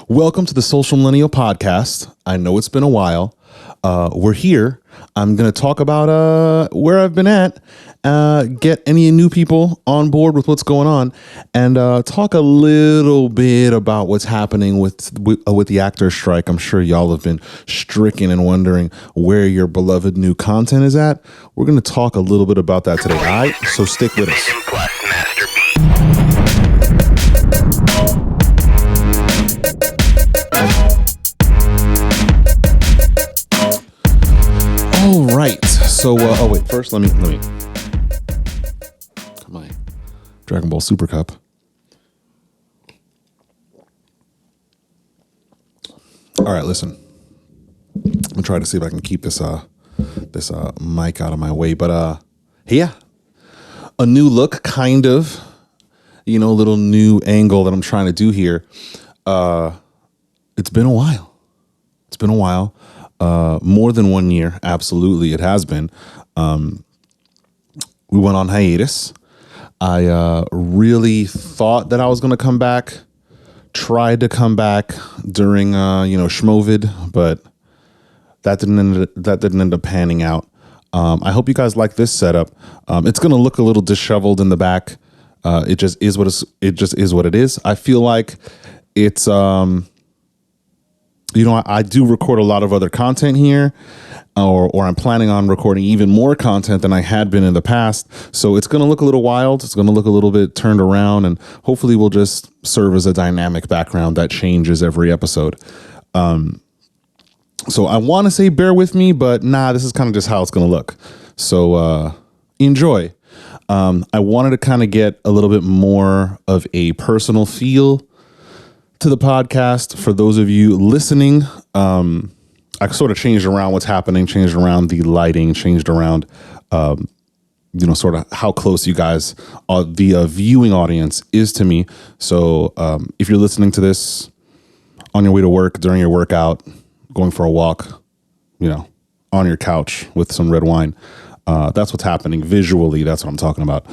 Welcome to the Social Millennial Podcast. I know it's been a while. We're here. I'm going to talk about where I've been at, get any new people on board with what's going on, and talk a little bit about what's happening with the actor strike. I'm sure y'all have been stricken and wondering where your beloved new content is at. We're going to talk a little bit about that today. All right, so stick with us. All right. So, wait. First, let me. My Dragon Ball Super Cup. All right. Listen. I'm gonna try to see if I can keep this mic out of my way. But yeah, a new look, kind of. A little new angle that I'm trying to do here. It's been a while. More than 1 year. Absolutely. It has been. We went on hiatus. I really thought that I was going to come back, tried to come back during, Schmovid, but that didn't end up panning out. I hope you guys like this setup. It's going to look a little disheveled in the back. It just is what it is. I feel like it's, I do record a lot of other content here, or I'm planning on recording even more content than I had been in the past. So it's going to look a little wild. It's going to look a little bit turned around, and hopefully will just serve as a dynamic background that changes every episode. So I want to say bear with me, but this is kind of just how it's going to look. So enjoy. I wanted to kind of get a little bit more of a personal feel to the podcast. For those of you listening, I sort of changed around what's happening, changed around the lighting, changed around, sort of how close you guys, the viewing audience is to me. So if you're listening to this on your way to work, during your workout, going for a walk, on your couch with some red wine, that's what's happening visually. That's what I'm talking about.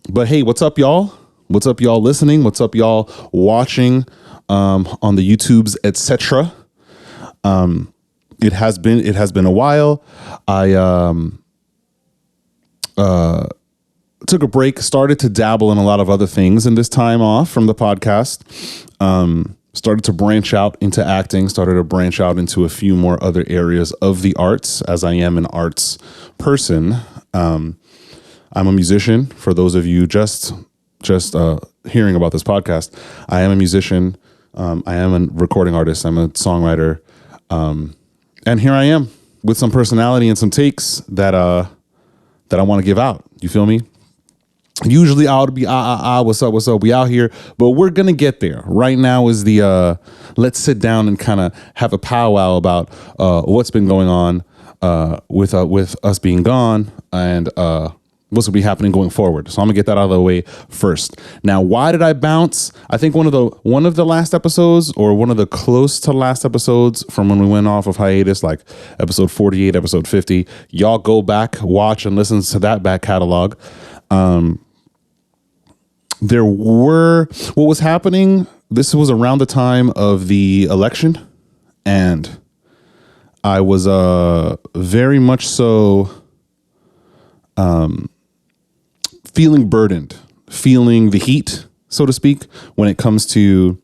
But hey, what's up, y'all? What's up, y'all listening? What's up, y'all watching on the YouTubes, etc. It has been a while. I took a break, started to dabble in a lot of other things in this time off from the podcast. Started to branch out into acting, started to branch out into a few more other areas of the arts, as I am an arts person. I'm a musician. For those of you just hearing about this podcast, I am a musician. I am a recording artist. I'm a songwriter. And here I am with some personality and some takes that I want to give out. You feel me? Usually I would be, what's up? We out here, but we're going to get there. Right now is the, let's sit down and kind of have a powwow about, what's been going on, with us being gone, and, what's going to be happening going forward. So I'm gonna get that out of the way first. Now, why did I bounce? I think one of the last episodes, or one of the close to last episodes from when we went off of hiatus, like episode 48, episode 50, y'all go back, watch, and listen to that back catalog. What was happening, this was around the time of the election, and I was very much so feeling burdened, feeling the heat, so to speak, when it comes to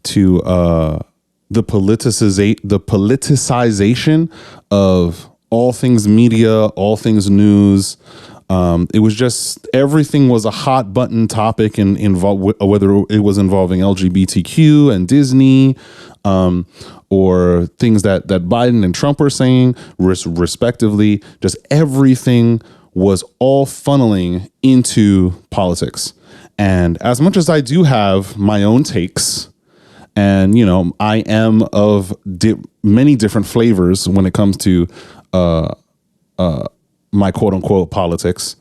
the politicization of all things media, all things news. It was just, everything was a hot button topic, and whether it was involving LGBTQ and Disney, or things that Biden and Trump were saying, respectively. Just everything was all funneling into politics. And as much as I do have my own takes, and I am of many different flavors when it comes to my quote unquote politics,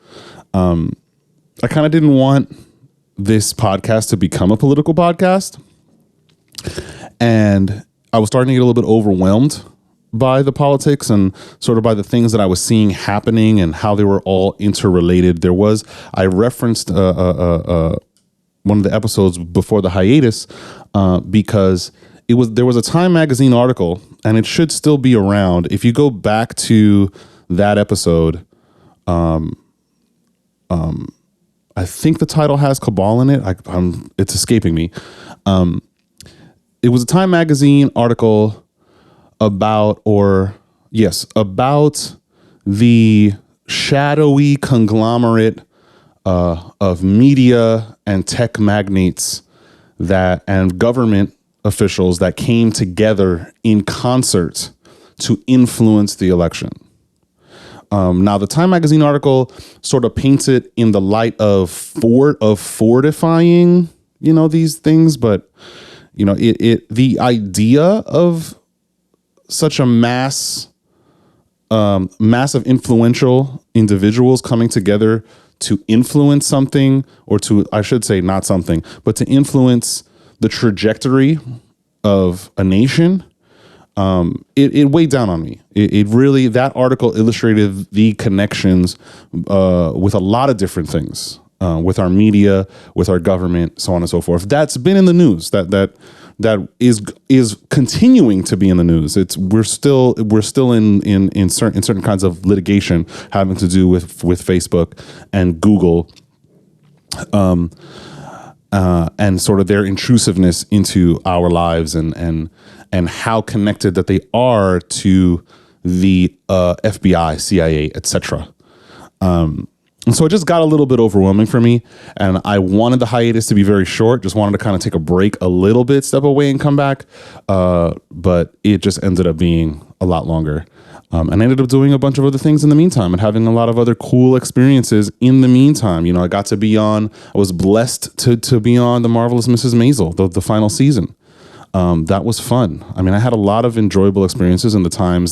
I kind of didn't want this podcast to become a political podcast, and I was starting to get a little bit overwhelmed by the politics and sort of by the things that I was seeing happening and how they were all interrelated. I referenced one of the episodes before the hiatus, because there was a Time magazine article, and it should still be around. If you go back to that episode, I think the title has Cabal in it. It's escaping me. It was a Time magazine article about the shadowy conglomerate of media and tech magnates and government officials that came together in concert to influence the election. Now, the Time magazine article sort of paints it in the light of fortifying, these things, but the idea of such a massive influential individuals coming together to influence something, or I should say not something, but to influence the trajectory of a nation, it weighed down on me. It really, that article illustrated the connections with a lot of different things, with our media, with our government, so on and so forth. That's been in the news. That is continuing to be in the news. We're still in certain kinds of litigation having to do with Facebook and Google, and sort of their intrusiveness into our lives and how connected that they are to the FBI, CIA, etc. And so it just got a little bit overwhelming for me, and I wanted the hiatus to be very short. Just wanted to kind of take a break a little bit, step away, and come back. But it just ended up being a lot longer. And I ended up doing a bunch of other things in the meantime and having a lot of other cool experiences in the meantime. I got to be I was blessed to be on The Marvelous Mrs. Maisel, the final season. That was fun. I mean, I had a lot of enjoyable experiences in the time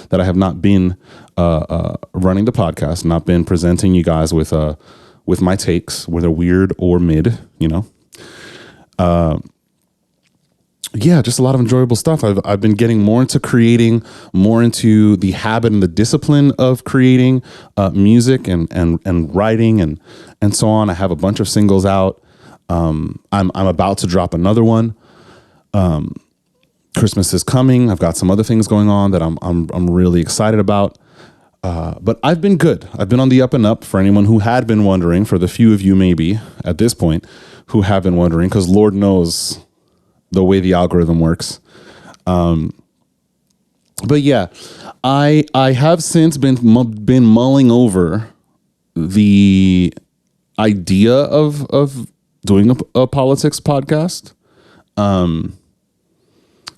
that I have not been running the podcast, not been presenting you guys with my takes, whether weird or mid, just a lot of enjoyable stuff. I've been getting more into creating, more into the habit and the discipline of creating music and writing and so on. I have a bunch of singles out. I'm about to drop another one. Christmas is coming. I've got some other things going on that I'm really excited about. But I've been good. I've been on the up and up, for anyone who had been wondering, for the few of you maybe at this point who have been wondering, because Lord knows the way the algorithm works. But yeah, I have since been mulling over the idea of doing a politics podcast,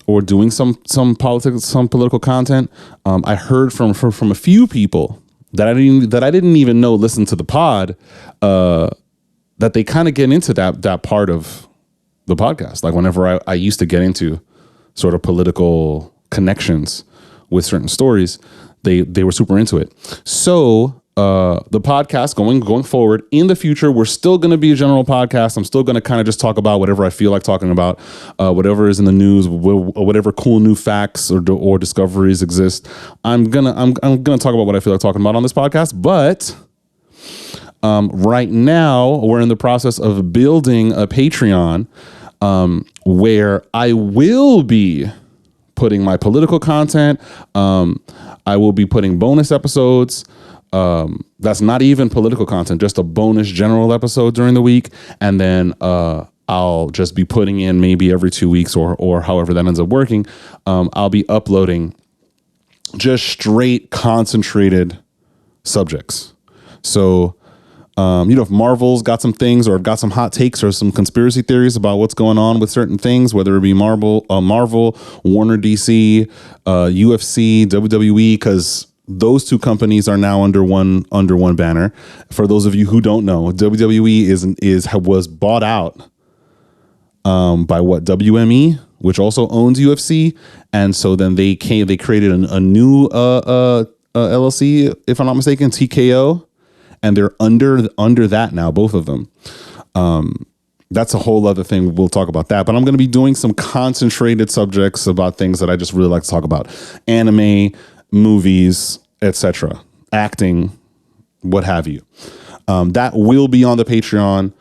or doing some politics, some political content. I heard from a few people that I didn't even know listen to the pod, that they kind of get into that part of the podcast. Like whenever I used to get into sort of political connections with certain stories, they were super into it. So the podcast going forward in the future, we're still going to be a general podcast. I'm still going to kind of just talk about whatever I feel like talking about, whatever is in the news, whatever cool new facts or discoveries exist. I'm gonna talk about what I feel like talking about on this podcast. But right now, we're in the process of building a Patreon, where I will be putting my political content. I will be putting bonus episodes. That's not even political content, just a bonus general episode during the week. And then I'll just be putting in maybe every 2 weeks or however that ends up working. I'll be uploading just straight concentrated subjects. So, if Marvel's got some things or got some hot takes or some conspiracy theories about what's going on with certain things, whether it be Marvel, Warner DC, UFC, WWE, because those two companies are now under one banner. For those of you who don't know, WWE was bought out by WME, which also owns UFC, and so then they created a new LLC, if I'm not mistaken, TKO, and they're under that now, both of them. That's a whole other thing. We'll talk about that. But I'm going to be doing some concentrated subjects about things that I just really like to talk about: anime, movies, etc., acting, what have you. That will be on the Patreon.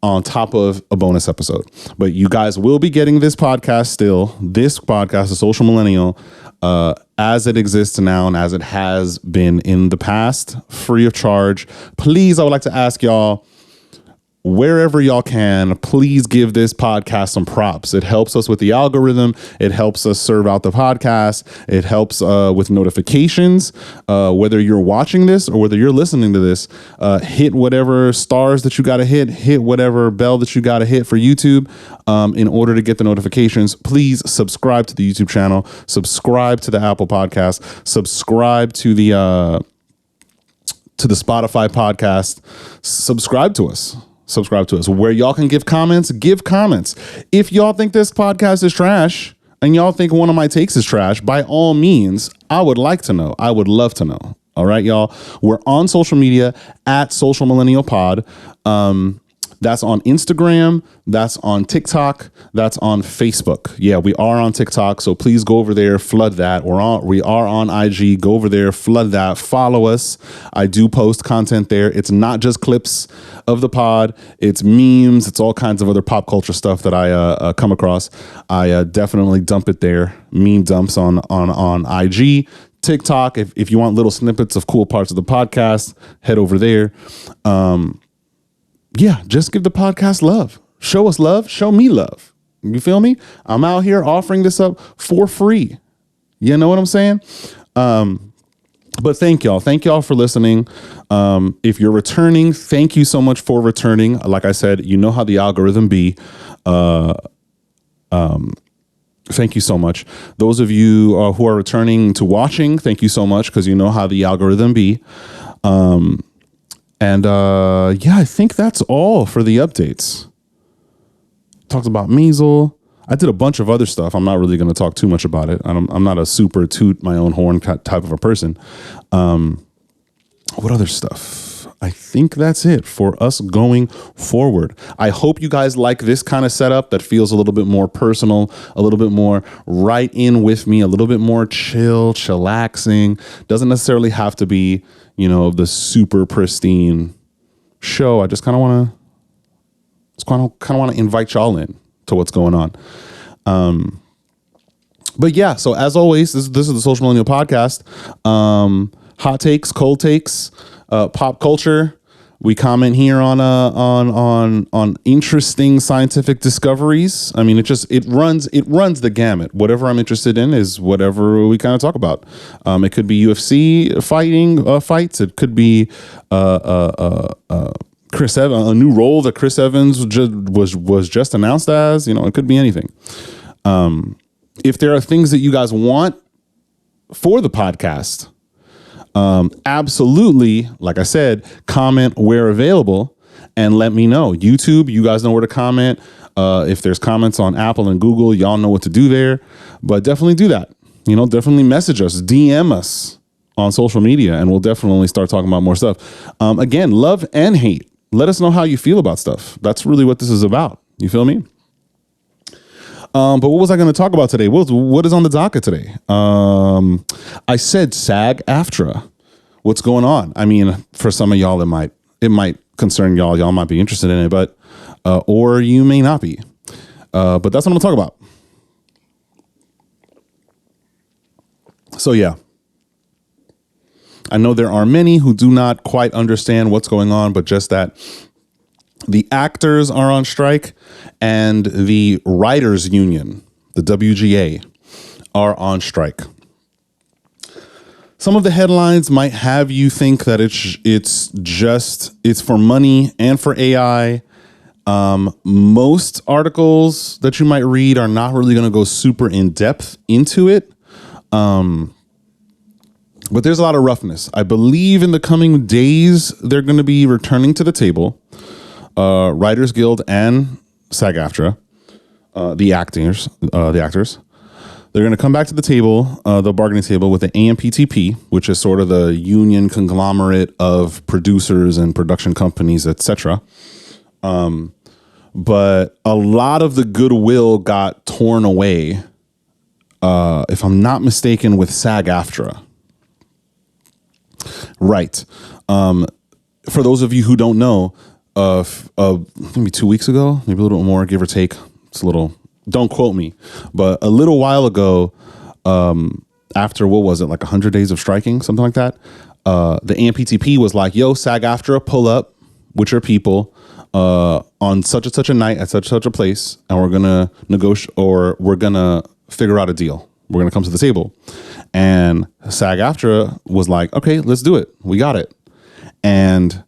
on top of a bonus episode. But you guys will be getting this podcast still, this podcast, The Social Millennial, as it exists now and as it has been in the past, free of charge. Please, I would like to ask y'all, wherever y'all can, please give this podcast some props. It helps us with the algorithm. It helps us serve out the podcast. It helps with notifications. Whether you're watching this or whether you're listening to this, hit whatever stars that you got to hit whatever bell that you got to hit for YouTube in order to get the notifications. Please subscribe to the YouTube channel. Subscribe to the Apple Podcast. Subscribe to the Spotify podcast. Subscribe to us. Where y'all can give comments. If y'all think this podcast is trash and y'all think one of my takes is trash, by all means, I would like to know. I would love to know. All right, y'all. We're on social media at Social Millennial Pod. That's on Instagram. That's on TikTok. That's on Facebook. Yeah, we are on TikTok. So please go over there, flood that. We are on IG. Go over there, flood that. Follow us. I do post content there. It's not just clips of the pod. It's memes. It's all kinds of other pop culture stuff that I come across. I definitely dump it there. Meme dumps on IG. TikTok. If you want little snippets of cool parts of the podcast, head over there. Yeah, just give the podcast love. Show us love. Show me love. You feel me? I'm out here offering this up for free. You know what I'm saying? But thank y'all. Thank y'all for listening. If you're returning, thank you so much for returning. Like I said, you know how the algorithm be. Thank you so much. Those of you who are returning to watching, thank you so much because you know how the algorithm be. Yeah, I think that's all for the updates. Talked about measles. I did a bunch of other stuff. I'm not really going to talk too much about it. I'm not a super toot my own horn type of a person. What other stuff? I think that's it for us going forward. I hope you guys like this kind of setup that feels a little bit more personal, a little bit more right in with me, a little bit more chillaxing. Doesn't necessarily have to be, the super pristine show. I just kind of want to invite y'all in to what's going on. But yeah, so as always, this is the Social Millennial Podcast. Hot takes, cold takes, pop culture. We comment here on interesting scientific discoveries. I mean, it runs the gamut. Whatever I'm interested in is whatever we kind of talk about. It could be UFC fights. It could be Chris Evans, a new role that Chris Evans was just announced as. It could be anything. If there are things that you guys want for the podcast, absolutely, like I said, comment where available and let me know. YouTube, you guys know where to comment. If there's comments on Apple and Google, y'all know what to do there. But definitely do that. Definitely message us, DM us on social media, and we'll definitely start talking about more stuff. Again, love and hate. Let us know how you feel about stuff. That's really what this is about. You feel me? But what was I going to talk about today? What is on the docket today? I said SAG-AFTRA. What's going on? I mean, for some of y'all, it might concern y'all. Y'all might be interested in it, but or you may not be. But that's what I'm going to talk about. So yeah, I know there are many who do not quite understand what's going on, but just that the actors are on strike and the writers union, the WGA, are on strike. Some of the headlines might have you think that it's for money and for AI. Most articles that you might read are not really going to go super in depth into it. But there's a lot of roughness. I believe in the coming days, they're going to be returning to the table. Writers Guild and SAG-AFTRA, the actors, they're going to come back to the table, the bargaining table with the AMPTP, which is sort of the union conglomerate of producers and production companies, etc. But a lot of the goodwill got torn away, if I'm not mistaken, with SAG-AFTRA. Right. For those of you who don't know, maybe 2 weeks ago, maybe a little more, give or take. It's a little, don't quote me, but a little while ago, after, what was it, like 100 days of striking, something like that, the AMPTP was like, yo, SAG-AFTRA, pull up with your people on such and such a night at such a place, and we're gonna negotiate, or we're gonna figure out a deal. We're gonna come to the table. And SAG-AFTRA was like, okay, let's do it. We got it. And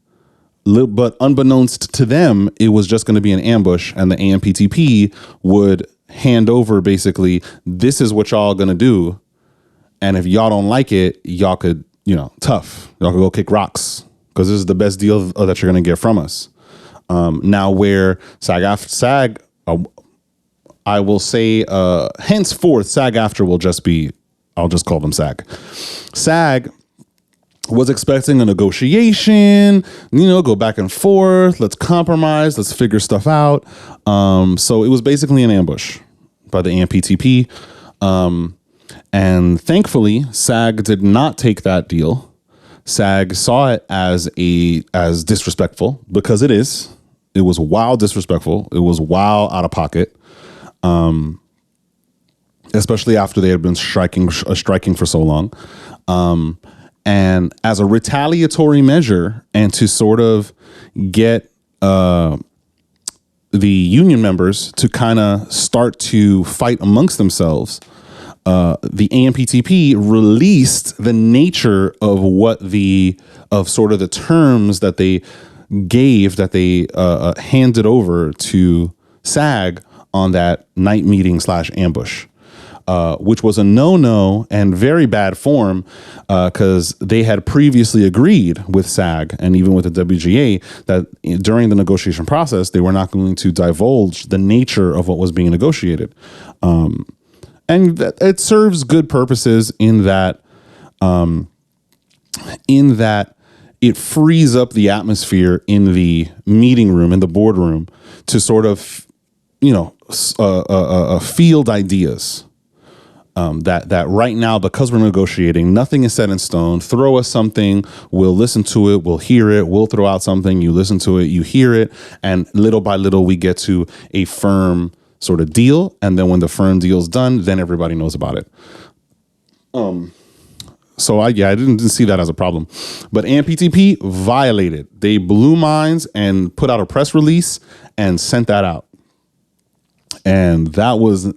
but unbeknownst to them, it was just going to be an ambush, and the AMPTP would hand over basically, this is what y'all gonna do, and if y'all don't like it, y'all could, tough, y'all could go kick rocks, because this is the best deal that you're gonna get from us. Now, where SAG, I will say, henceforth, SAG-AFTRA will just be, I'll just call them SAG. SAG was expecting a negotiation, go back and forth, let's compromise, let's figure stuff out. So it was basically an ambush by the AMPTP. And thankfully, SAG did not take that deal. SAG saw it as disrespectful, because it is. It was wild disrespectful. It was wild out of pocket. Especially after they had been striking for so long. And as a retaliatory measure, and to sort of get the union members to kind of start to fight amongst themselves, the AMPTP released the nature of sort of the terms that they gave, that they handed over to SAG on that night meeting / ambush. Which was a no-no and very bad form, because they had previously agreed with SAG and even with the WGA that during the negotiation process, they were not going to divulge the nature of what was being negotiated. And that it serves good purposes in that it frees up the atmosphere in the meeting room, in the boardroom, to sort of, field ideas. That right now, because we're negotiating, nothing is set in stone. Throw us something, we'll listen to it, we'll hear it. We'll throw out something, you listen to it, you hear it, and little by little we get to a firm sort of deal. And then when the firm deal's done, then everybody knows about it. So I didn't see that as a problem. But AMPTP violated. They blew minds and put out a press release and sent that out. And that was,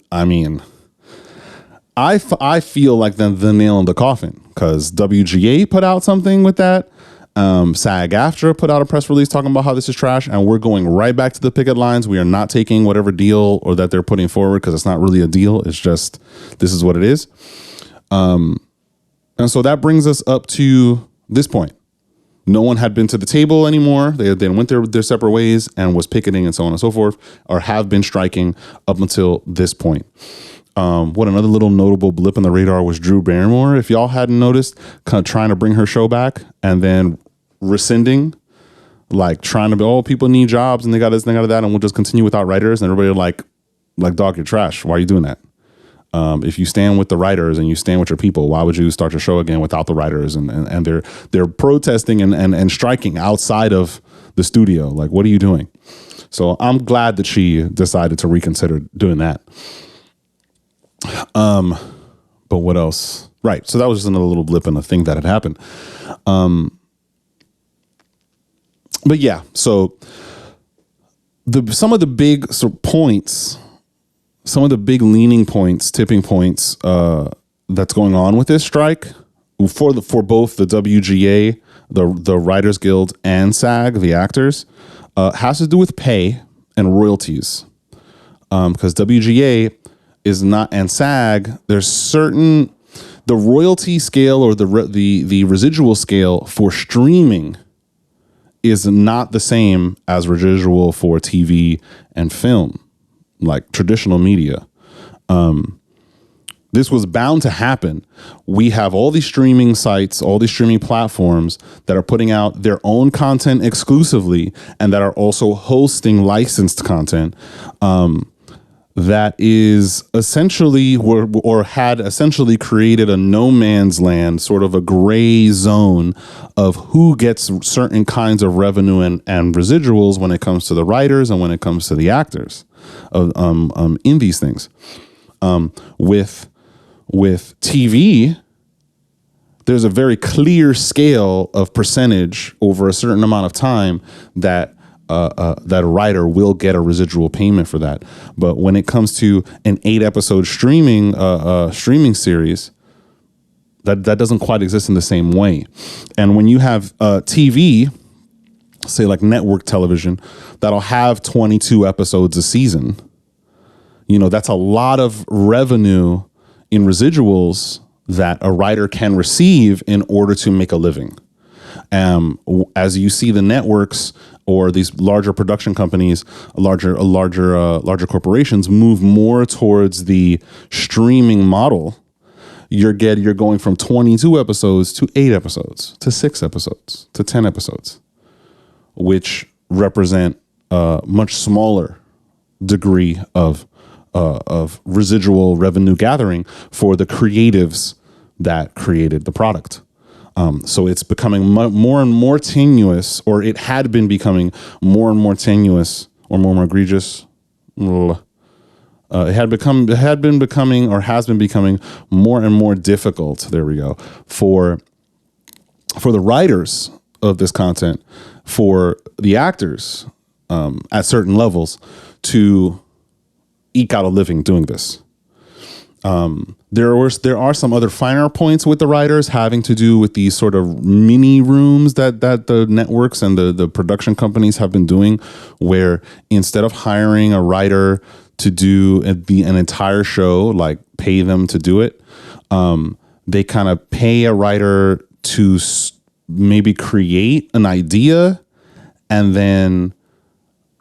I feel like the nail in the coffin, because WGA put out something with that. SAG-AFTRA put out a press release talking about how this is trash, and we're going right back to the picket lines. We are not taking whatever deal or that they're putting forward, because it's not really a deal. It's just, this is what it is. And so that brings us up to this point. No one had been to the table anymore. They went their separate ways and was picketing and so on and so forth, or have been striking up until this point. What another little notable blip in the radar was Drew Barrymore. If y'all hadn't noticed, kind of trying to bring her show back and then rescinding, like trying to be, oh, people need jobs and they got this, and they got that, and we'll just continue without writers. And everybody like, dog, you're trash. Why are you doing that? If you stand with the writers and you stand with your people, why would you start your show again without the writers? And they're protesting and striking outside of the studio. Like, what are you doing? So I'm glad that she decided to reconsider doing that. But what else? Right. So that was just another little blip in a thing that had happened. But yeah, so some of the big points, some of the big leaning points, tipping points, that's going on with this strike for both the WGA, the Writers Guild, and SAG, the actors, has to do with pay and royalties. Because WGA is not, and SAG, there's certain, the royalty scale or the residual scale for streaming is not the same as residual for TV and film, like traditional media. This was bound to happen. We have all these streaming sites, all these streaming platforms that are putting out their own content exclusively and that are also hosting licensed content. that is essentially or had essentially created a no man's land, sort of a gray zone of who gets certain kinds of revenue and residuals when it comes to the writers and when it comes to the actors in these things. With TV, there's a very clear scale of percentage over a certain amount of time that that a writer will get a residual payment for that. But when it comes to an 8-episode streaming series, that doesn't quite exist in the same way. And when you have TV, say like network television, that'll have 22 episodes a season, that's a lot of revenue in residuals that a writer can receive in order to make a living. As you see the networks or these larger production companies, larger corporations move more towards the streaming model, you're going from 22 episodes to 8 episodes to 6 episodes to 10 episodes, which represent a much smaller degree of residual revenue gathering for the creatives that created the product. So it's becoming more and more tenuous, or it had been becoming more and more tenuous, or more egregious. It has been becoming more and more difficult. There we go. For the writers of this content, for the actors at certain levels to eke out a living doing this. There are some other finer points with the writers having to do with these sort of mini rooms that the networks and the production companies have been doing, where instead of hiring a writer to do an entire show, like pay them to do it, they kind of pay a writer to maybe create an idea and then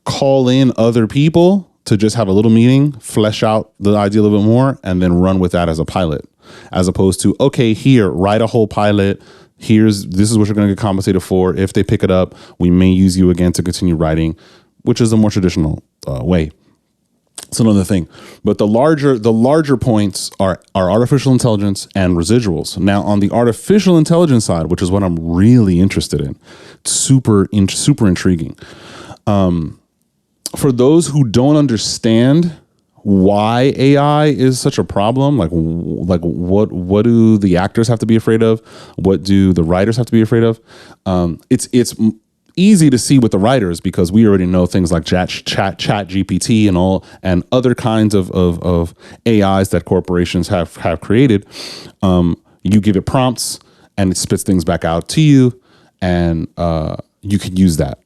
call in other people to just have a little meeting, flesh out the idea a little bit more, and then run with that as a pilot, as opposed to, okay, here, write a whole pilot. This is what you're going to get compensated for. If they pick it up, we may use you again to continue writing, which is a more traditional way. It's another thing. But the larger points are artificial intelligence and residuals. Now, on the artificial intelligence side, which is what I'm really interested in, super intriguing. For those who don't understand why AI is such a problem, like what do the actors have to be afraid of? What do the writers have to be afraid of? It's easy to see with the writers because we already know things like chat GPT and other kinds of AIs that corporations have created. You give it prompts and it spits things back out to you, and you can use that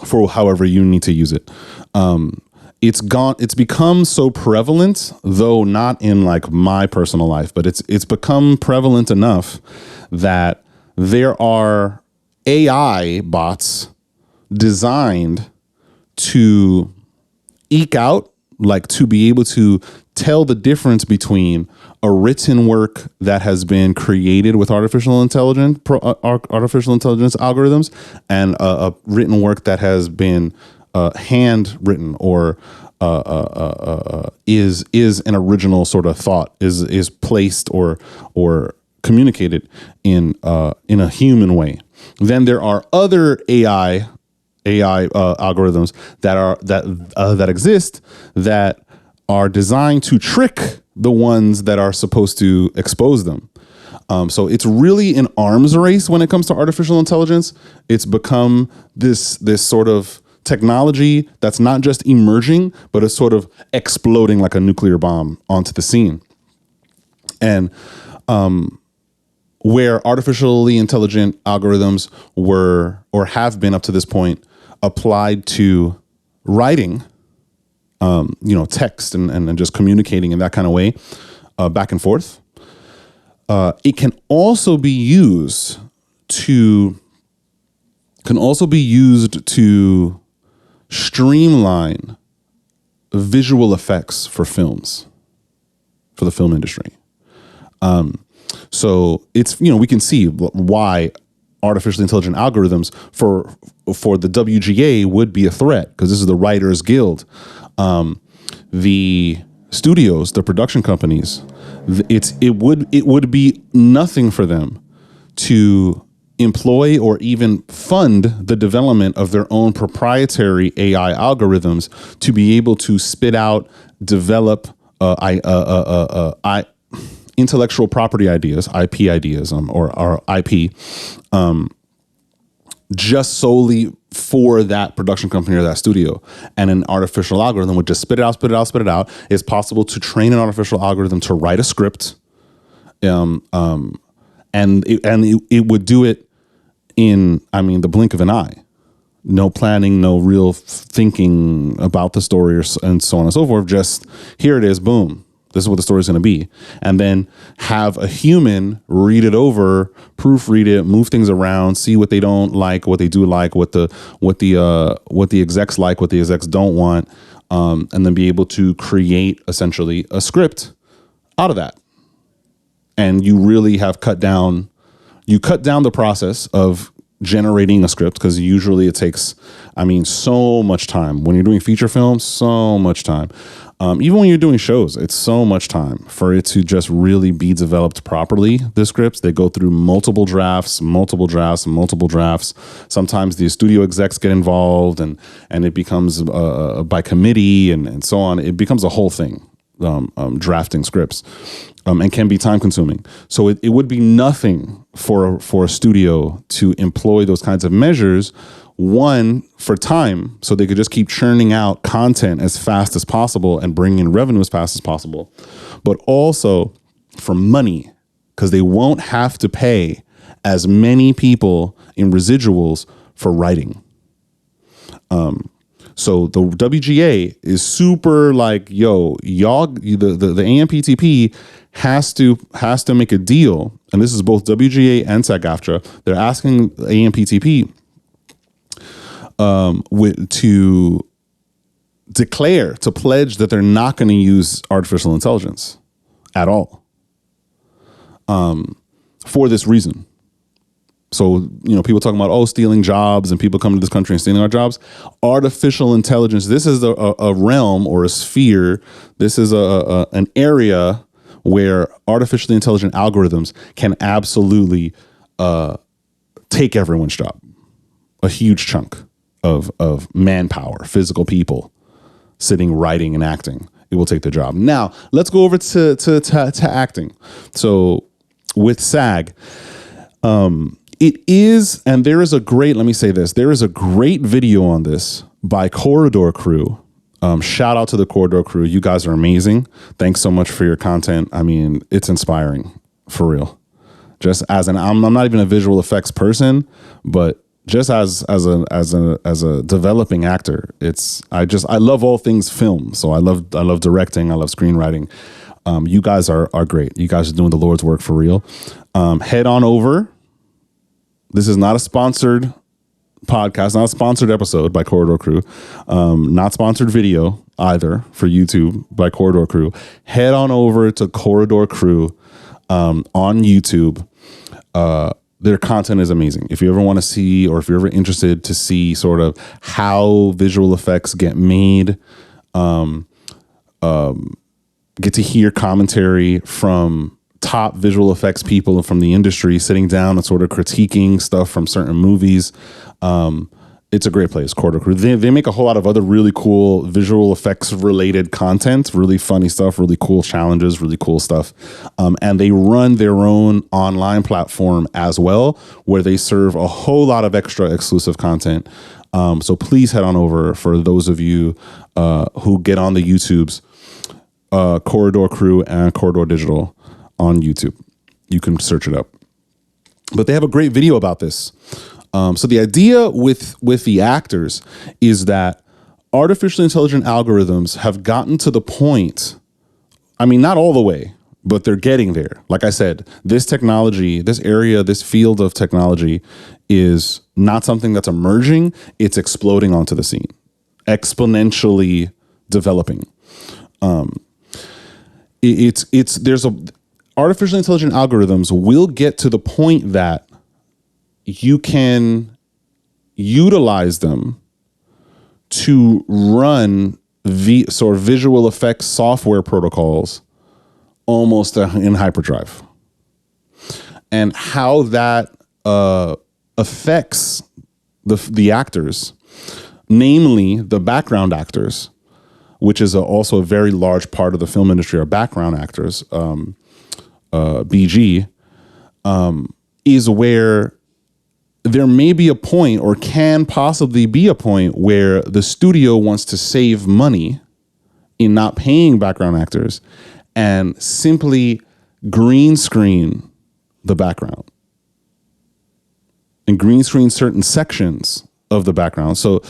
for however you need to use it. It's become so prevalent, though not in like my personal life, but it's become prevalent enough that there are AI bots designed to eke out, like to be able to tell the difference between a written work that has been created with artificial intelligence algorithms and a written work that has been handwritten or is an original sort of thought, is placed or communicated in a human way. Then there are other AI algorithms that exist that are designed to trick the ones that are supposed to expose them. So it's really an arms race when it comes to artificial intelligence. It's become this sort of technology that's not just emerging, but it's sort of exploding like a nuclear bomb onto the scene. And where artificially intelligent algorithms were or have been up to this point applied to writing, text and just communicating in that kind of way, back and forth. It can also be used to streamline visual effects for films, for the film industry. So it's, we can see why artificially intelligent algorithms for the WGA would be a threat, because this is the Writers Guild. the studios, the production companies, it would be nothing for them to employ or even fund the development of their own proprietary AI algorithms to be able to spit out, develop intellectual property ideas, IP ideas, or IP, just solely for that production company or that studio. And an artificial algorithm would just spit it out, spit it out, spit it out. It's possible to train an artificial algorithm to write a script, and it would do it in, I mean, the blink of an eye. No planning, no real thinking about the story, and so on and so forth. Just here it is, boom. This is what the story is going to be. And then have a human read it over, proofread it, move things around, see what they don't like, what they do like, what the execs like, what the execs don't want, and then be able to create essentially a script out of that. And you really have cut down the process of generating a script, because usually it takes, I mean, so much time. When you're doing feature films, so much time. Even when you're doing shows, it's so much time for it to just really be developed properly. The scripts, they go through multiple drafts. Sometimes the studio execs get involved, and it becomes by committee and so on. It becomes a whole thing, drafting scripts, and can be time consuming. So it would be nothing for a studio to employ those kinds of measures. One, for time, so they could just keep churning out content as fast as possible and bring in revenue as fast as possible, but also for money, because they won't have to pay as many people in residuals for writing. So the WGA is super like, yo, y'all, the AMPTP has to make a deal, and this is both WGA and SAG-AFTRA. They're asking AMPTP to declare, to pledge that they're not going to use artificial intelligence at all, for this reason. So, people talking about, stealing jobs and people coming to this country and stealing our jobs. Artificial intelligence, this is a realm or a sphere. This is an area where artificially intelligent algorithms can absolutely take everyone's job, a huge chunk of manpower, physical people sitting, writing, and acting. It will take the job. Now, let's go over to acting. So with SAG, it is, and there is a great, let me say this, there is a great video on this by Corridor Crew. Shout out to the Corridor Crew. You guys are amazing. Thanks so much for your content. I mean, it's inspiring, for real. Just as I'm not even a visual effects person, but just as a developing actor, I love all things film. So I love directing. I love screenwriting. You guys are great. You guys are doing the Lord's work for real. Head on over. This is not a sponsored podcast, not a sponsored episode by Corridor Crew, not sponsored video either for YouTube by Corridor Crew. Head on over to Corridor Crew on YouTube. Their content is amazing. If you ever want to see, or if you're ever interested to see sort of how visual effects get made, get to hear commentary from top visual effects people from the industry sitting down and sort of critiquing stuff from certain movies. It's a great place, Corridor Crew. They make a whole lot of other really cool visual effects related content, really funny stuff, really cool challenges, really cool stuff. And they run their own online platform as well, where they serve a whole lot of extra exclusive content. So please head on over for those of you who get on the YouTubes, Corridor Crew and Corridor Digital on YouTube. You can search it up. But they have a great video about this. So the idea with the actors is that artificially intelligent algorithms have gotten to the point, I mean, not all the way, but they're getting there. Like I said, this technology, this area, this field of technology is not something that's emerging. It's exploding onto the scene, exponentially developing. Artificially intelligent algorithms will get to the point that you can utilize them to run sort of visual effects software protocols almost in hyperdrive, and how that affects the actors, namely the background actors, which is also a very large part of the film industry, are background actors. BG is where there may be a point, or can possibly be a point, where the studio wants to save money in not paying background actors and simply green screen the background and green screen certain sections of the background. So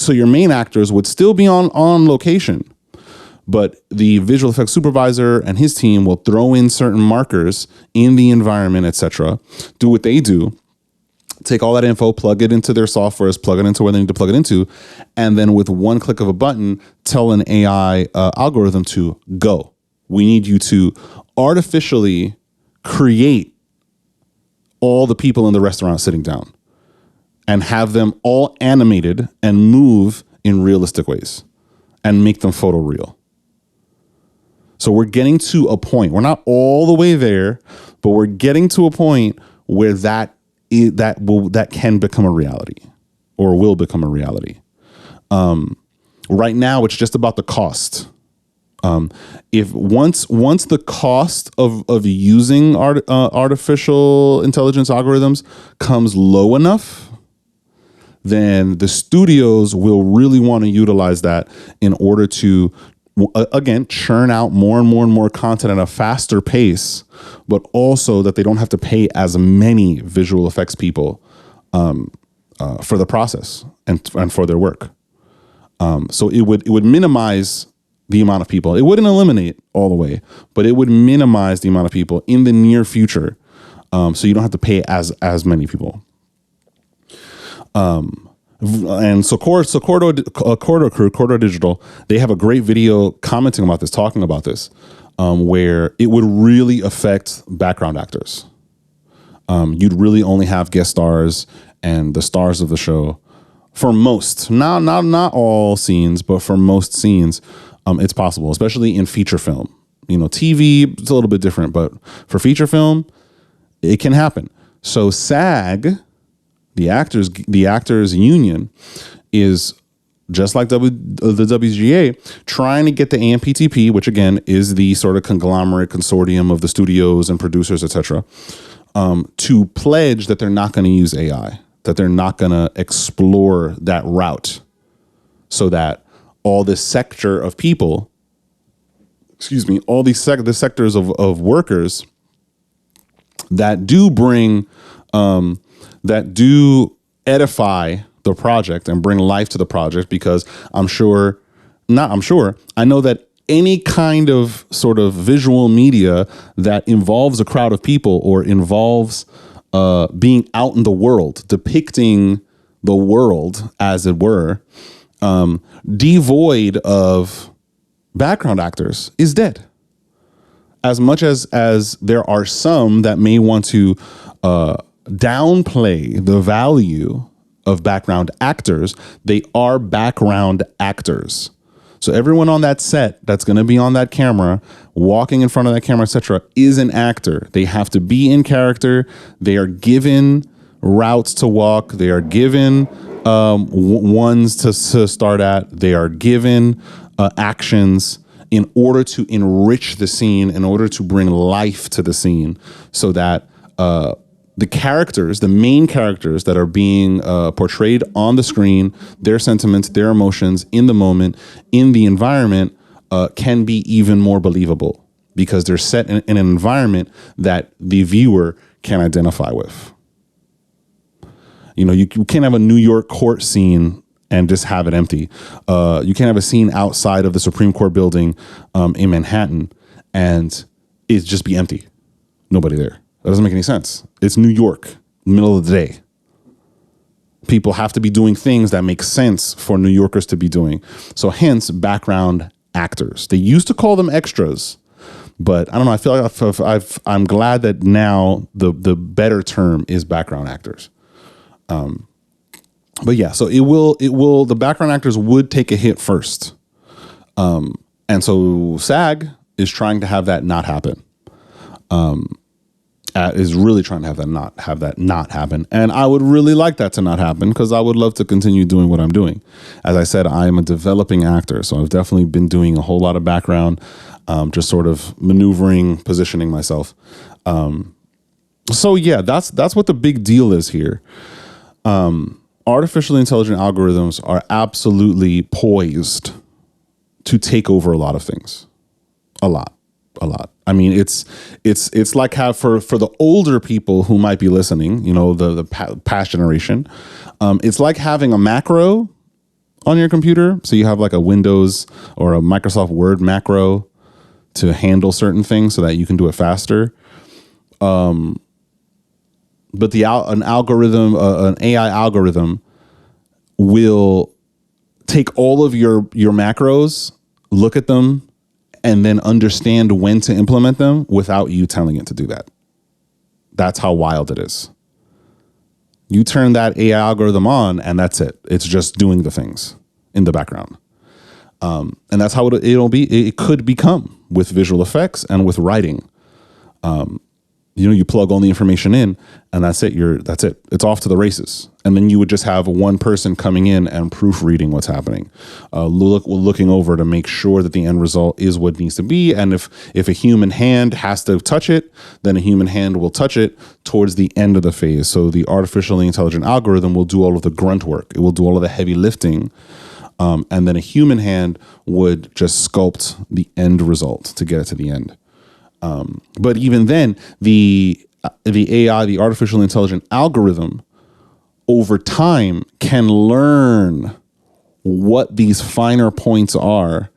your main actors would still be on location, but the visual effects supervisor and his team will throw in certain markers in the environment, etc. Do what they do, take all that info, plug it into their softwares, plug it into where they need to plug it into, and then with one click of a button, tell an AI algorithm to go. We need you to artificially create all the people in the restaurant sitting down and have them all animated and move in realistic ways and make them photoreal. So we're getting to a point, we're not all the way there, but we're getting to a point where that can become a reality, or will become a reality. Right now, it's just about the cost. If once the cost of using artificial intelligence algorithms comes low enough, then the studios will really want to utilize that in order to, again, churn out more and more and more content at a faster pace, but also that they don't have to pay as many visual effects people for the process and for their work. So it would minimize the amount of people. It wouldn't eliminate all the way, but it would minimize the amount of people in the near future, so you don't have to pay as many people. And so Cordo Digital, they have a great video commenting about this, talking about this, where it would really affect background actors. You'd really only have guest stars and the stars of the show for most, not all scenes, but for most scenes. It's possible, especially in feature film. TV, it's a little bit different, but for feature film, it can happen. So SAG, the actors union, is just like the WGA, trying to get the AMPTP, which again is the sort of conglomerate consortium of the studios and producers, etc., to pledge that they're not going to use AI, that they're not going to explore that route, so that all this sector of people, all these the sectors of workers that do bring, that do edify the project and bring life to the project, because I know that any kind of sort of visual media that involves a crowd of people or involves being out in the world, depicting the world, as it were, devoid of background actors, is dead. As much as there are some that may want to downplay the value of background actors, they are background actors. So everyone on that set that's going to be on that camera, walking in front of that camera, etc., is an actor. They have to be in character. They are given routes to walk. They are given ones to start at. They are given actions in order to enrich the scene, in order to bring life to the scene, so that the characters, the main characters that are being portrayed on the screen, their sentiments, their emotions in the moment, in the environment, can be even more believable, because they're set in an environment that the viewer can identify with. You can't have a New York court scene and just have it empty. You can't have a scene outside of the Supreme Court building in Manhattan and it just be empty. Nobody there. That doesn't make any sense. It's New York, middle of the day. People have to be doing things that make sense for New Yorkers to be doing. So hence, background actors. They used to call them extras, but I don't know. I feel like I'm glad that now the better term is background actors. But yeah, so the background actors would take a hit first. And so SAG is trying to have that not happen. Is really trying to have that not happen. And I would really like that to not happen, because I would love to continue doing what I'm doing. As I said, I am a developing actor, so I've definitely been doing a whole lot of background, just sort of maneuvering, positioning myself. So yeah, that's what the big deal is here. Artificially intelligent algorithms are absolutely poised to take over a lot of things. A lot. I mean, it's like for the older people who might be listening, you know, the past generation, it's like having a macro on your computer. So you have like a Windows or a Microsoft Word macro to handle certain things so that you can do it faster. But an AI algorithm will take all of your macros, look at them, and then understand when to implement them without you telling it to do that. That's how wild it is. You turn that AI algorithm on and that's it. It's just doing the things in the background. And that's how it could become with visual effects and with writing. You plug all the information in and that's it. That's it. It's off to the races. And then you would just have one person coming in and proofreading what's happening, looking over to make sure that the end result is what it needs to be. And if a human hand has to touch it, then a human hand will touch it towards the end of the phase. So the artificially intelligent algorithm will do all of the grunt work. It will do all of the heavy lifting. And then a human hand would just sculpt the end result to get it to the end. But even then, the AI, the artificial intelligent algorithm, over time can learn what these finer points are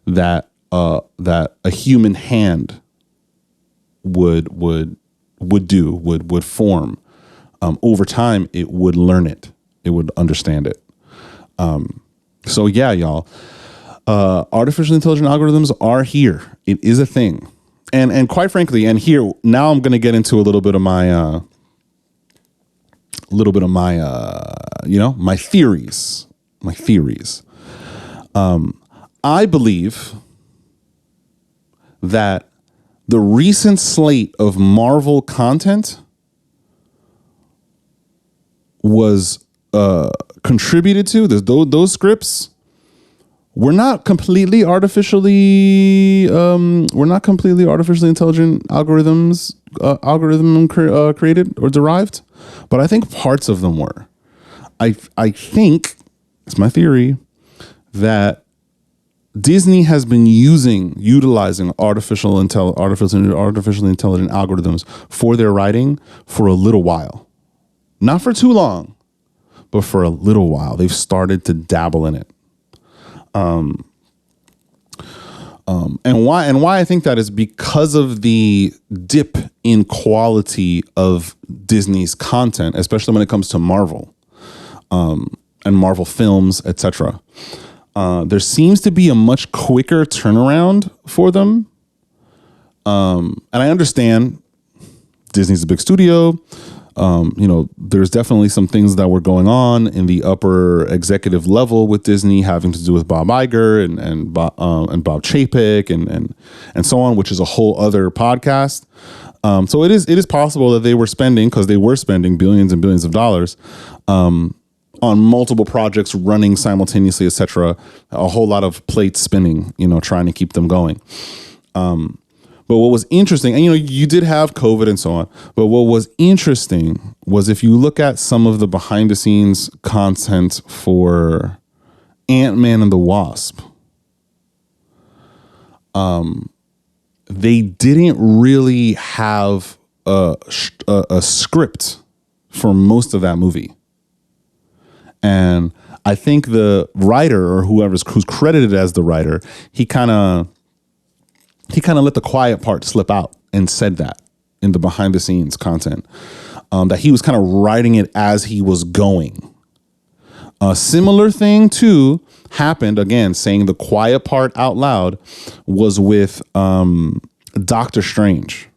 that a human hand would form. Over time, it would learn it. It would understand it. So yeah, y'all, artificial intelligent algorithms are here. It is a thing. And quite frankly, and here now I'm going to get into a little bit of my my theories. I believe that the recent slate of Marvel content was contributed to those scripts. We're not completely artificially intelligent created or derived, but I think parts of them were. I think it's my theory that Disney has been utilizing artificially intelligent algorithms for their writing for a little while, not for too long, but for a little while. They've started to dabble in it. And why I think that is because of the dip in quality of Disney's content, especially when it comes to Marvel, and Marvel films, etc. There seems to be a much quicker turnaround for them. And I understand Disney's a big studio. There's definitely some things that were going on in the upper executive level with Disney having to do with Bob Iger and Bob Chapek and so on, which is a whole other podcast. So it is possible that they were spending billions and billions of dollars on multiple projects running simultaneously, etc. A whole lot of plates spinning, trying to keep them going. But what was interesting, and you did have COVID and so on, but what was interesting was if you look at some of the behind the scenes content for Ant-Man and the Wasp, they didn't really have a script for most of that movie. And I think the writer or who's credited as the writer, he kind of let the quiet part slip out and said that in the behind the scenes content, that he was kind of writing it as he was going. A similar thing too happened, again, saying the quiet part out loud, was with Doctor Strange.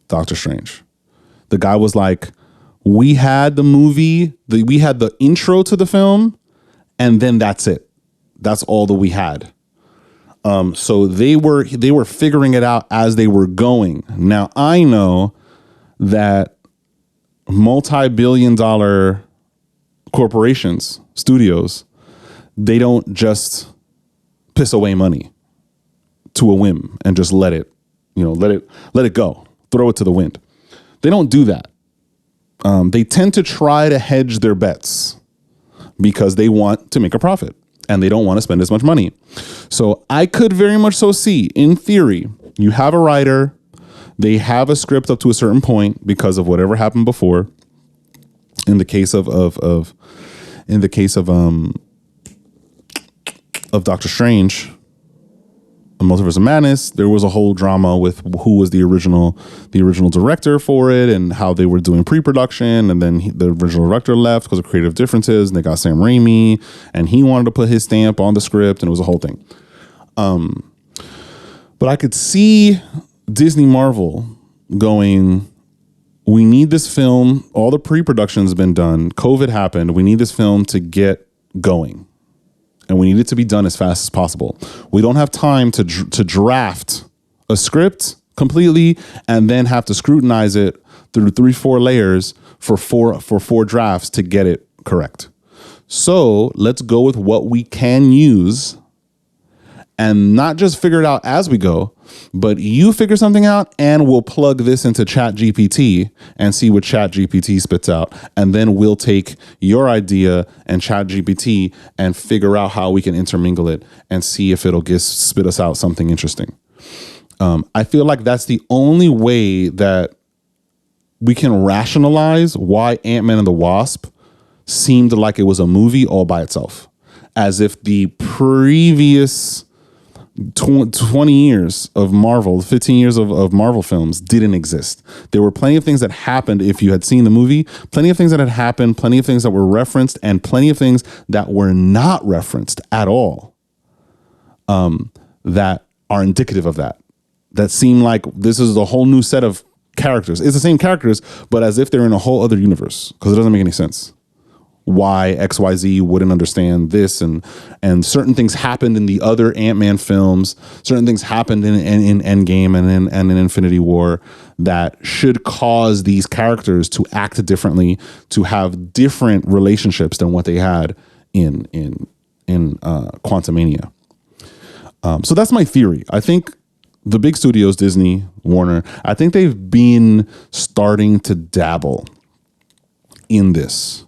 The guy was like, we had the movie, we had the intro to the film, and then that's it. That's all that we had. So they were figuring it out as they were going. Now I know that multi-billion-dollar corporations, studios, they don't just piss away money to a whim and just let it go, throw it to the wind. They don't do that. They tend to try to hedge their bets because they want to make a profit and they don't want to spend as much money. So I could very much so see, in theory, you have a writer, they have a script up to a certain point because of whatever happened before. In the case of Doctor Strange, Multiverse of Madness, there was a whole drama with who was the original director for it and how they were doing pre-production, and then the original director left because of creative differences, and they got Sam Raimi, and he wanted to put his stamp on the script, and it was a whole thing. But I could see Disney Marvel going, we need this film, all the pre-production has been done, COVID happened, we need this film to get going. And we need it to be done as fast as possible. We don't have time to draft a script completely and then have to scrutinize it through 3-4 layers for four drafts to get it correct. So let's go with what we can use and not just figure it out as we go, but you figure something out and we'll plug this into ChatGPT and see what ChatGPT spits out. And then we'll take your idea and ChatGPT and figure out how we can intermingle it and see if it'll spit us out something interesting. I feel like that's the only way that we can rationalize why Ant-Man and the Wasp seemed like it was a movie all by itself, as if the previous 20 years of Marvel, 15 years of Marvel films didn't exist. There were plenty of things that happened if you had seen the movie, plenty of things that had happened, plenty of things that were referenced, and plenty of things that were not referenced at all, that are indicative of that seem like this is a whole new set of characters. It's the same characters, but as if they're in a whole other universe, because it doesn't make any sense why XYZ wouldn't understand this, and certain things happened in the other Ant-Man films, certain things happened in Endgame and in Infinity War that should cause these characters to act differently, to have different relationships than what they had in Quantumania. So that's my theory. I think the big studios, Disney, Warner, I think they've been starting to dabble in this,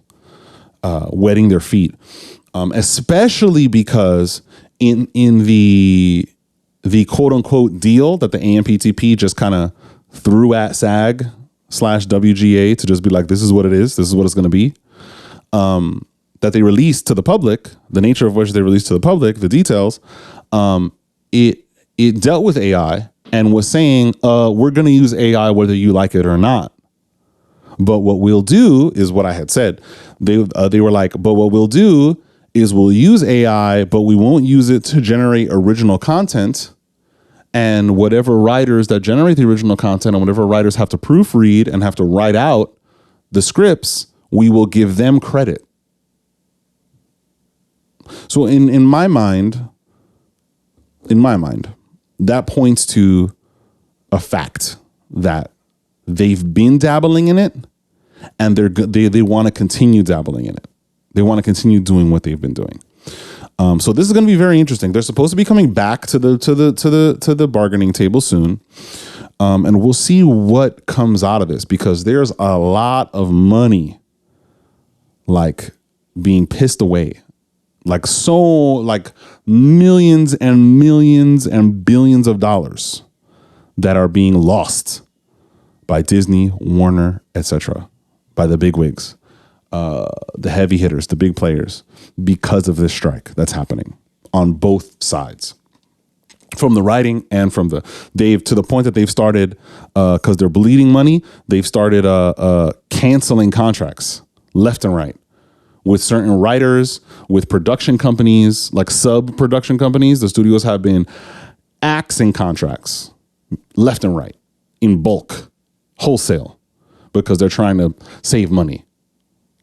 wetting their feet, especially because in the quote unquote deal that the AMPTP just kind of threw at SAG/WGA to just be like, this is what it is, this is what it's going to be, that they released to the public, the nature of which they released to the public, the details, it dealt with AI and was saying, we're going to use AI whether you like it or not. But what we'll do is what I had said. They were like, but what we'll do is we'll use AI, but we won't use it to generate original content. And whatever writers that generate the original content and whatever writers have to proofread and have to write out the scripts, we will give them credit. So in my mind, that points to a fact that they've been dabbling in it, and they want to continue dabbling in it. They want to continue doing what they've been doing. So this is going to be very interesting. They're supposed to be coming back to the bargaining table soon, and we'll see what comes out of this, because there's a lot of money like being pissed away, like millions and millions and billions of dollars that are being lost by Disney, Warner, etc., by the bigwigs, the heavy hitters, the big players, because of this strike that's happening on both sides, from the writing and from to the point that they've started, because they're bleeding money, they've started canceling contracts left and right with certain writers, with production companies, like sub-production companies. The studios have been axing contracts left and right in bulk, wholesale, because they're trying to save money.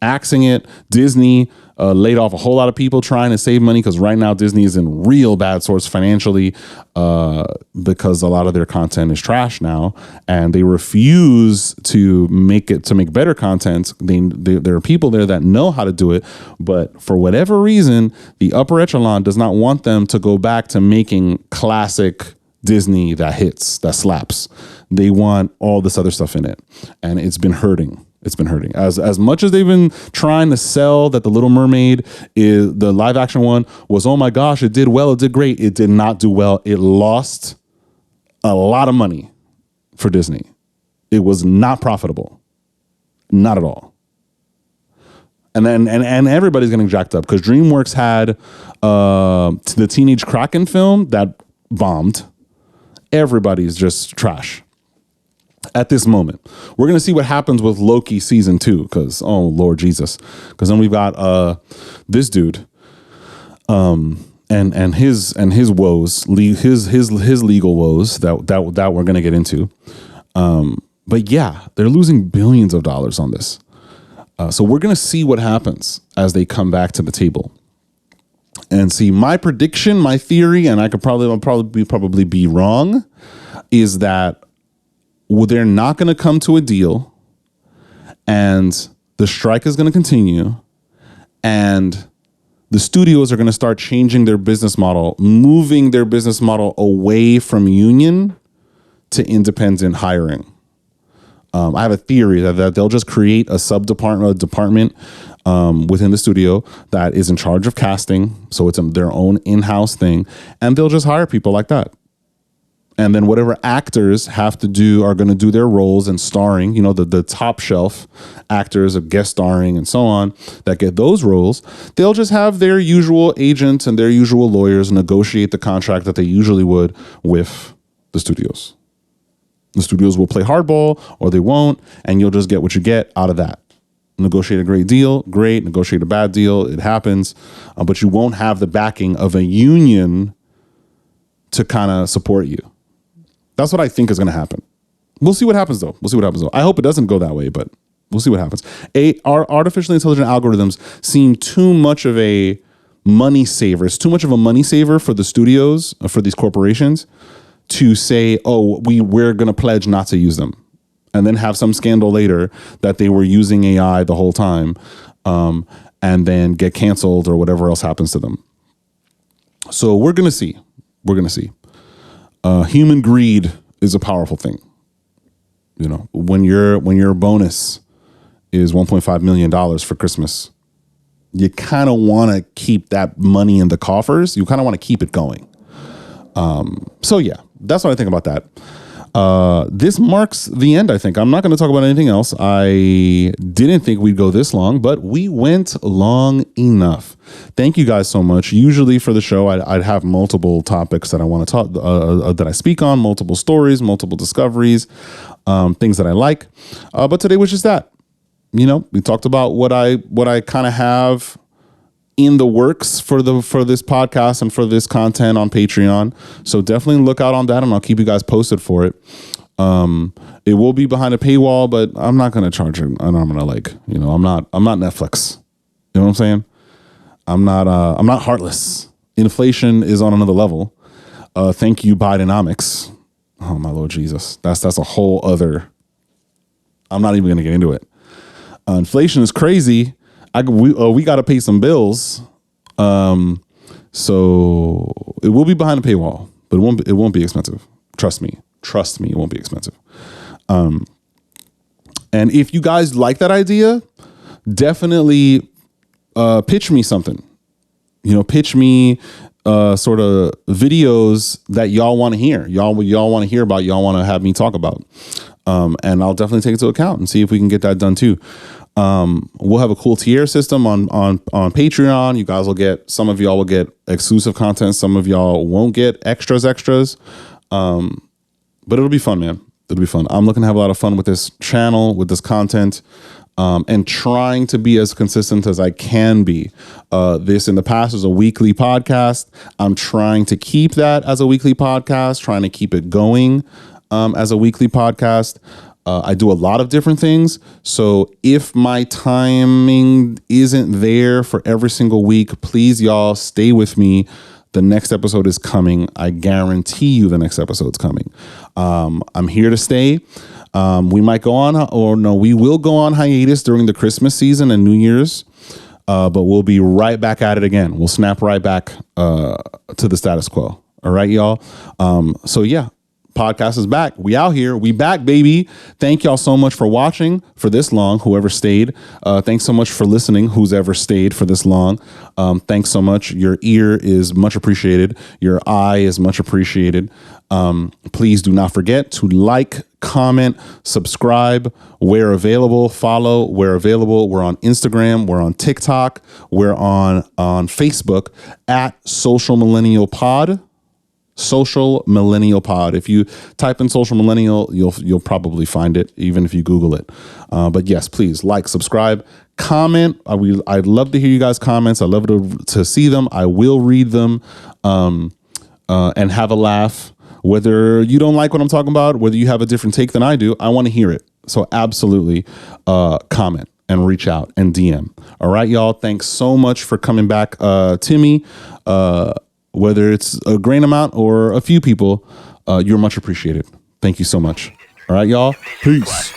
axing it. Disney laid off a whole lot of people trying to save money because right now Disney is in real bad sorts financially because a lot of their content is trash now, and they refuse to make better content. There are people there that know how to do it, but for whatever reason, the upper echelon does not want them to go back to making classic Disney that hits, that slaps. They want all this other stuff in it, and it's been hurting. It's been hurting. As much as they've been trying to sell that The Little Mermaid, is the live action one, was, oh my gosh, it did well, it did great. It did not do well. It lost a lot of money for Disney. It was not profitable. Not at all. And then and everybody's getting jacked up because DreamWorks had the Teenage Kraken film that bombed. Everybody's just trash. At this moment, we're going to see what happens with Loki season 2 because, oh Lord Jesus, because then we've got this dude and his woes, his legal woes that we're going to get into. But yeah, they're losing billions of dollars on this. So we're going to see what happens as they come back to the table. And see, my prediction, my theory, and I'll probably be wrong, is that they're not going to come to a deal, and the strike is going to continue, and the studios are going to start changing their business model, moving their business model away from union to independent hiring. I have a theory that they'll just create a department within the studio that is in charge of casting, so it's their own in-house thing, and they'll just hire people like that. And then whatever actors are going to do their roles and starring, the top shelf actors of guest starring and so on that get those roles, they'll just have their usual agents and their usual lawyers negotiate the contract that they usually would with the studios. The studios will play hardball or they won't, and you'll just get what you get out of that. Negotiate a great deal, great. Negotiate a bad deal, it happens. But you won't have the backing of a union to kind of support you. That's what I think is going to happen. We'll see what happens, though. I hope it doesn't go that way, but we'll see what happens. Our artificially intelligent algorithms seem too much of a money saver. It's too much of a money saver for the studios, for these corporations, to say, oh, we're going to pledge not to use them. And then have some scandal later that they were using AI the whole time, and then get canceled or whatever else happens to them. So we're going to see. Human greed is a powerful thing. When your bonus is $1.5 million for Christmas, you kind of want to keep that money in the coffers. You kind of want to keep it going. So yeah, that's what I think about that. This marks the end, I think. I'm not going to talk about anything else. I didn't think we'd go this long, but we went long enough. Thank you guys so much. Usually for the show, I'd have multiple topics that I want to talk, that I speak on, multiple stories, multiple discoveries, things that I like. But today was just that. We talked about what I kind of have in the works for this podcast and for this content on Patreon. So definitely look out on that, and I'll keep you guys posted for it. It will be behind a paywall, but I'm not going to charge it. And I'm going to I'm not Netflix. You know what I'm saying? I'm not heartless. Inflation is on another level. Thank you, Bidenomics. Oh my Lord Jesus. That's a whole other, I'm not even going to get into it. Inflation is crazy. We got to pay some bills. So it will be behind a paywall, but it won't be expensive. Trust me, it won't be expensive. And if you guys like that idea, definitely pitch me something. Pitch me sort of videos that y'all want to hear. Y'all want to hear about. Y'all want to have me talk about. And I'll definitely take it into account and see if we can get that done too. We'll have a cool tier system on Patreon. Some of y'all will get exclusive content. Some of y'all won't get extras. But it'll be fun, man. It'll be fun. I'm looking to have a lot of fun with this channel, with this content, and trying to be as consistent as I can be. This in the past was a weekly podcast. I'm trying to keep that as a weekly podcast, trying to keep it going, as a weekly podcast. I do a lot of different things. So if my timing isn't there for every single week, please, y'all, stay with me. The next episode is coming. I guarantee you the next episode's coming. I'm here to stay. We might go on, or no, we will go on hiatus during the Christmas season and New Year's. But we'll be right back at it again. We'll snap right back to the status quo. All right, y'all. So yeah. Podcast is back. We out here. We back, baby. Thank y'all so much for watching for this long, whoever stayed. Thanks so much for listening, who's ever stayed for this long. Thanks so much. Your ear is much appreciated. Your eye is much appreciated. Please do not forget to like, comment, subscribe where available, follow where available. We're on Instagram. We're on TikTok. We're on Facebook at Social Millennial Pod. Social Millennial Pod. If you type in Social Millennial, you'll probably find it, even if you Google it. But yes, please like, subscribe, comment. I'd love to hear you guys' comments. I'd love to see them. I will read them and have a laugh. Whether you don't like what I'm talking about, whether you have a different take than I do, I want to hear it. So absolutely comment and reach out and DM. All right, y'all. Thanks so much for coming back to me. Whether it's a grain amount or a few people, you're much appreciated. Thank you so much. All right, y'all. Peace.